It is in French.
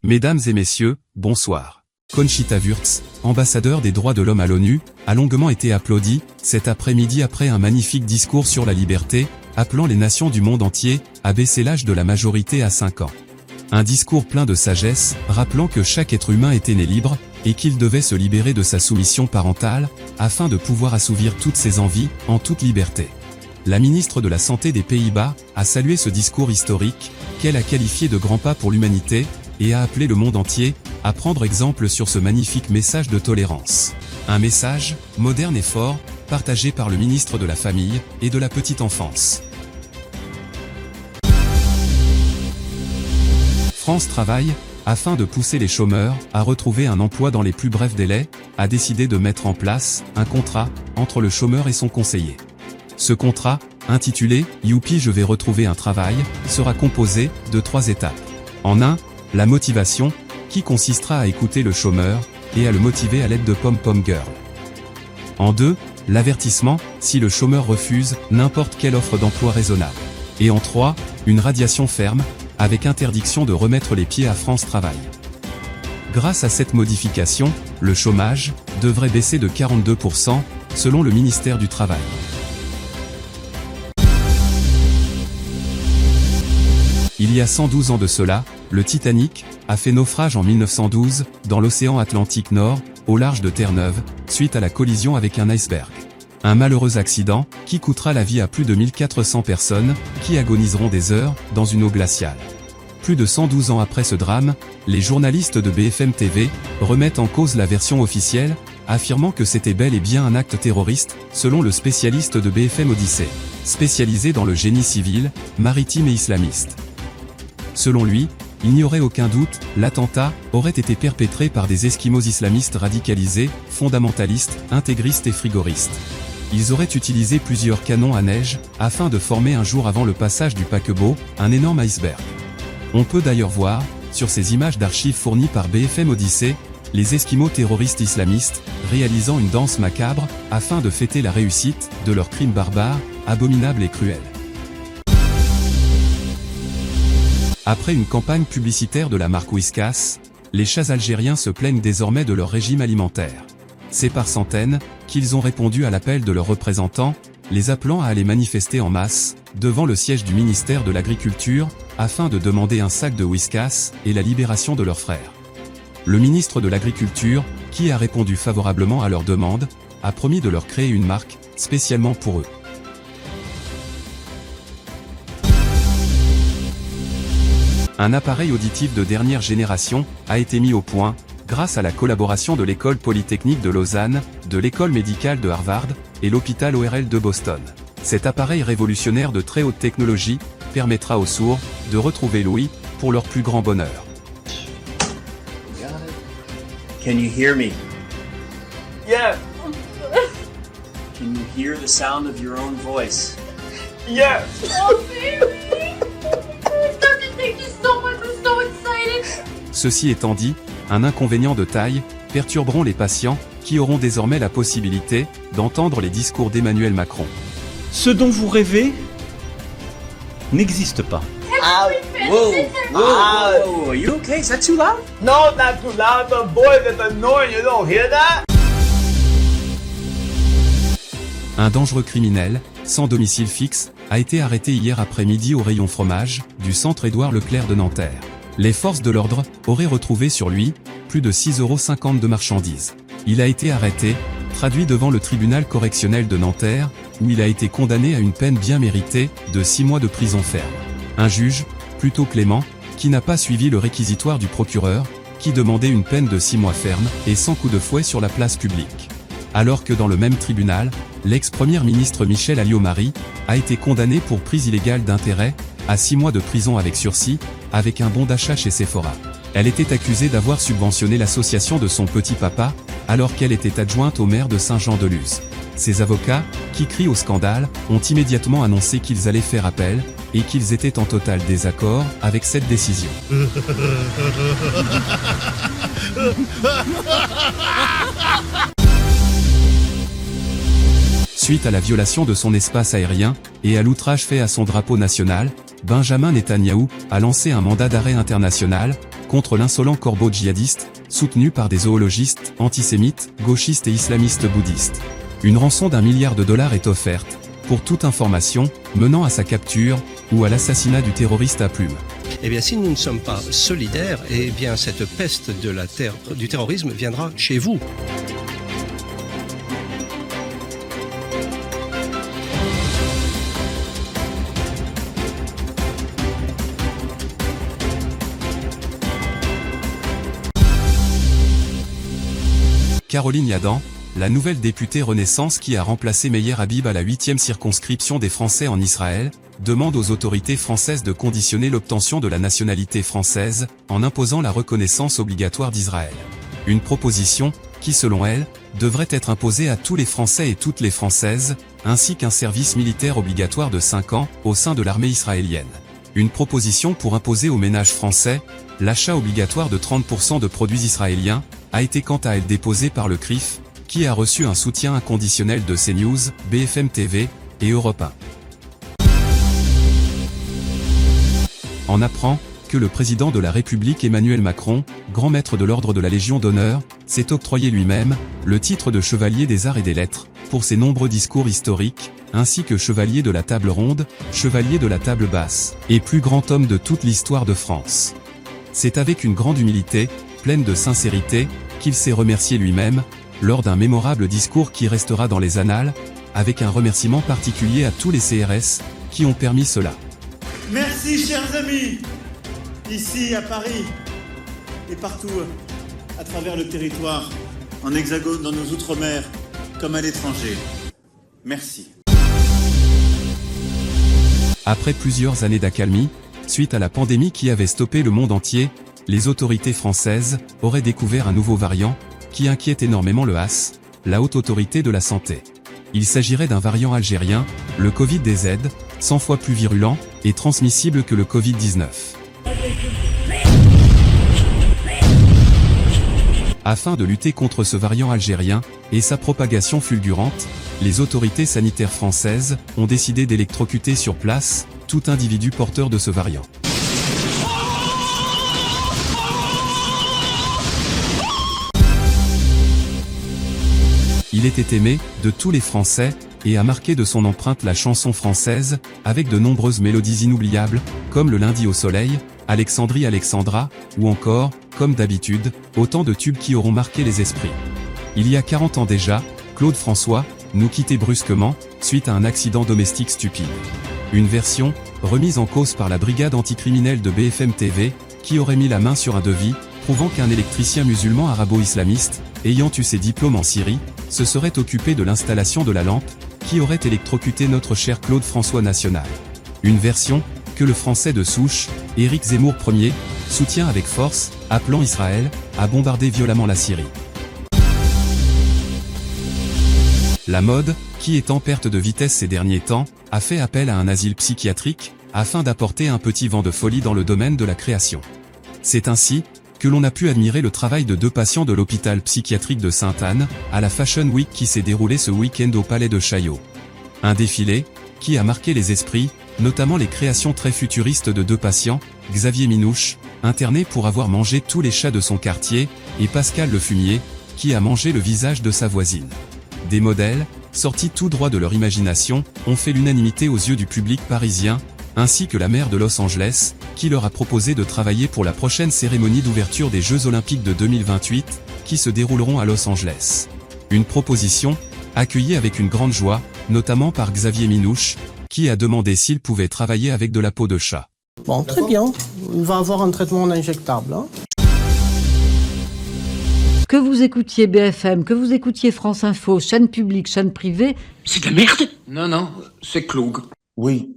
Mesdames et messieurs, bonsoir. Conchita Wurst, ambassadeur des droits de l'homme à l'ONU, a longuement été applaudie cet après-midi après un magnifique discours sur la liberté, appelant les nations du monde entier à baisser l'âge de la majorité à 5 ans. Un discours plein de sagesse, rappelant que chaque être humain était né libre, et qu'il devait se libérer de sa soumission parentale, afin de pouvoir assouvir toutes ses envies, en toute liberté. La ministre de la Santé des Pays-Bas a salué ce discours historique, qu'elle a qualifié de grand pas pour l'humanité, et a appelé le monde entier à prendre exemple sur ce magnifique message de tolérance. Un message, moderne et fort, partagé par le ministre de la Famille et de la Petite Enfance. France Travail, afin de pousser les chômeurs à retrouver un emploi dans les plus brefs délais, a décidé de mettre en place un contrat entre le chômeur et son conseiller. Ce contrat, intitulé « Youpi je vais retrouver un travail », sera composé de 3 étapes. En 1, la motivation, qui consistera à écouter le chômeur et à le motiver à l'aide de Pom Pom Girl. En 2, l'avertissement, si le chômeur refuse n'importe quelle offre d'emploi raisonnable. Et en 3, une radiation ferme, avec interdiction de remettre les pieds à France Travail. Grâce à cette modification, le chômage devrait baisser de 42%, selon le ministère du Travail. Il y a 112 ans de cela, le Titanic a fait naufrage en 1912, dans l'océan Atlantique Nord, au large de Terre-Neuve, suite à la collision avec un iceberg. Un malheureux accident, qui coûtera la vie à plus de 1400 personnes, qui agoniseront des heures, dans une eau glaciale. Plus de 112 ans après ce drame, les journalistes de BFM TV remettent en cause la version officielle, affirmant que c'était bel et bien un acte terroriste, selon le spécialiste de BFM Odyssée, spécialisé dans le génie civil, maritime et islamiste. Selon lui, il n'y aurait aucun doute, l'attentat aurait été perpétré par des esquimaux islamistes radicalisés, fondamentalistes, intégristes et frigoristes. Ils auraient utilisé plusieurs canons à neige, afin de former un jour avant le passage du paquebot, un énorme iceberg. On peut d'ailleurs voir, sur ces images d'archives fournies par BFM Odyssée, les esquimaux terroristes islamistes, réalisant une danse macabre, afin de fêter la réussite de leur crime barbare, abominable et cruel. Après une campagne publicitaire de la marque Whiskas, les chats algériens se plaignent désormais de leur régime alimentaire. C'est par centaines qu'ils ont répondu à l'appel de leurs représentants, les appelant à aller manifester en masse, devant le siège du ministère de l'Agriculture, afin de demander un sac de Whiskas et la libération de leurs frères. Le ministre de l'Agriculture, qui a répondu favorablement à leur demande, a promis de leur créer une marque, spécialement pour eux. Un appareil auditif de dernière génération a été mis au point, grâce à la collaboration de l'École Polytechnique de Lausanne, de l'École médicale de Harvard et l'hôpital ORL de Boston. Cet appareil révolutionnaire de très haute technologie permettra aux sourds de retrouver l'ouïe pour leur plus grand bonheur. Can you hear me? Yeah. Can you hear the sound of your own voice? Yeah. Oh, baby! Dr. Thank you so much. I'm so excited. Ceci étant dit, un inconvénient de taille perturberont les patients, qui auront désormais la possibilité d'entendre les discours d'Emmanuel Macron. Ce dont vous rêvez n'existe pas. Ow. Whoa. Whoa. Are you okay? Is that too loud? No, not too loud. The voice is annoying. You don't hear that? Un dangereux criminel, sans domicile fixe, a été arrêté hier après-midi au rayon fromage, du centre Édouard Leclerc de Nanterre. Les forces de l'ordre auraient retrouvé sur lui plus de 6,50 € de marchandises. Il a été arrêté, traduit devant le tribunal correctionnel de Nanterre, où il a été condamné à une peine bien méritée de 6 mois de prison ferme. Un juge, plutôt clément, qui n'a pas suivi le réquisitoire du procureur, qui demandait une peine de 6 mois ferme et sans coup de fouet sur la place publique. Alors que dans le même tribunal, l'ex-première ministre Michèle Alliot-Marie a été condamnée pour prise illégale d'intérêt à 6 mois de prison avec sursis, avec un bon d'achat chez Sephora. Elle était accusée d'avoir subventionné l'association de son petit papa, alors qu'elle était adjointe au maire de Saint-Jean-de-Luz. Ses avocats, qui crient au scandale, ont immédiatement annoncé qu'ils allaient faire appel, et qu'ils étaient en total désaccord avec cette décision. Suite à la violation de son espace aérien, et à l'outrage fait à son drapeau national, Benjamin Netanyahou a lancé un mandat d'arrêt international contre l'insolent corbeau djihadiste, soutenu par des zoologistes, antisémites, gauchistes et islamistes bouddhistes. Une rançon d'1 milliard de dollars est offerte, pour toute information, menant à sa capture, ou à l'assassinat du terroriste à plumes. Eh bien, si nous ne sommes pas solidaires, eh bien, cette peste du terrorisme viendra chez vous. Caroline Yadan, la nouvelle députée Renaissance qui a remplacé Meyer Habib à la 8e circonscription des Français en Israël, demande aux autorités françaises de conditionner l'obtention de la nationalité française, en imposant la reconnaissance obligatoire d'Israël. Une proposition, qui selon elle, devrait être imposée à tous les Français et toutes les Françaises, ainsi qu'un service militaire obligatoire de 5 ans, au sein de l'armée israélienne. Une proposition pour imposer aux ménages français, l'achat obligatoire de 30% de produits israéliens, a été quant à elle déposée par le CRIF, qui a reçu un soutien inconditionnel de CNews, BFM TV, et Europe 1. On apprend que le président de la République Emmanuel Macron, grand maître de l'ordre de la Légion d'honneur, s'est octroyé lui-même le titre de chevalier des arts et des lettres, pour ses nombreux discours historiques, ainsi que chevalier de la table ronde, chevalier de la table basse, et plus grand homme de toute l'histoire de France. C'est avec une grande humilité, pleine de sincérité, qu'il s'est remercié lui-même, lors d'un mémorable discours qui restera dans les annales, avec un remerciement particulier à tous les CRS, qui ont permis cela. Merci chers amis, ici à Paris et partout à travers le territoire, en hexagone, dans nos outre-mer, comme à l'étranger. Merci. Après plusieurs années d'accalmie, suite à la pandémie qui avait stoppé le monde entier, les autorités françaises auraient découvert un nouveau variant, qui inquiète énormément le HAS, la Haute Autorité de la Santé. Il s'agirait d'un variant algérien, le Covid-DZ, 100 fois plus virulent et transmissible que le Covid-19. Afin de lutter contre ce variant algérien et sa propagation fulgurante, les autorités sanitaires françaises ont décidé d'électrocuter sur place tout individu porteur de ce variant. Il était aimé de tous les Français et a marqué de son empreinte la chanson française, avec de nombreuses mélodies inoubliables, comme le Lundi au soleil, Alexandrie Alexandra, ou encore, comme d'habitude, autant de tubes qui auront marqué les esprits. Il y a 40 ans déjà, Claude François nous quittait brusquement, suite à un accident domestique stupide. Une version, remise en cause par la brigade anticriminelle de BFM TV, qui aurait mis la main sur un devis, prouvant qu'un électricien musulman arabo-islamiste, ayant eu ses diplômes en Syrie, se serait occupé de l'installation de la lampe, qui aurait électrocuté notre cher Claude François national. Une version, que le français de souche, Éric Zemmour Ier, soutient avec force, appelant Israël à bombarder violemment la Syrie. La mode, qui est en perte de vitesse ces derniers temps, a fait appel à un asile psychiatrique, afin d'apporter un petit vent de folie dans le domaine de la création. C'est ainsi que l'on a pu admirer le travail de 2 patients de l'hôpital psychiatrique de Sainte-Anne, à la Fashion Week qui s'est déroulée ce week-end au Palais de Chaillot. Un défilé, qui a marqué les esprits, notamment les créations très futuristes de 2 patients, Xavier Minouche, interné pour avoir mangé tous les chats de son quartier, et Pascal Le Fumier, qui a mangé le visage de sa voisine. Des modèles, sortis tout droit de leur imagination, ont fait l'unanimité aux yeux du public parisien, ainsi que la maire de Los Angeles, qui leur a proposé de travailler pour la prochaine cérémonie d'ouverture des Jeux Olympiques de 2028, qui se dérouleront à Los Angeles. Une proposition, accueillie avec une grande joie, notamment par Xavier Minouche, qui a demandé s'il pouvait travailler avec de la peau de chat. Bon, très bien. Il va avoir un traitement injectable. Que vous écoutiez BFM, que vous écoutiez France Info, chaîne publique, chaîne privée... C'est de la merde. Non, c'est Cloug. Oui.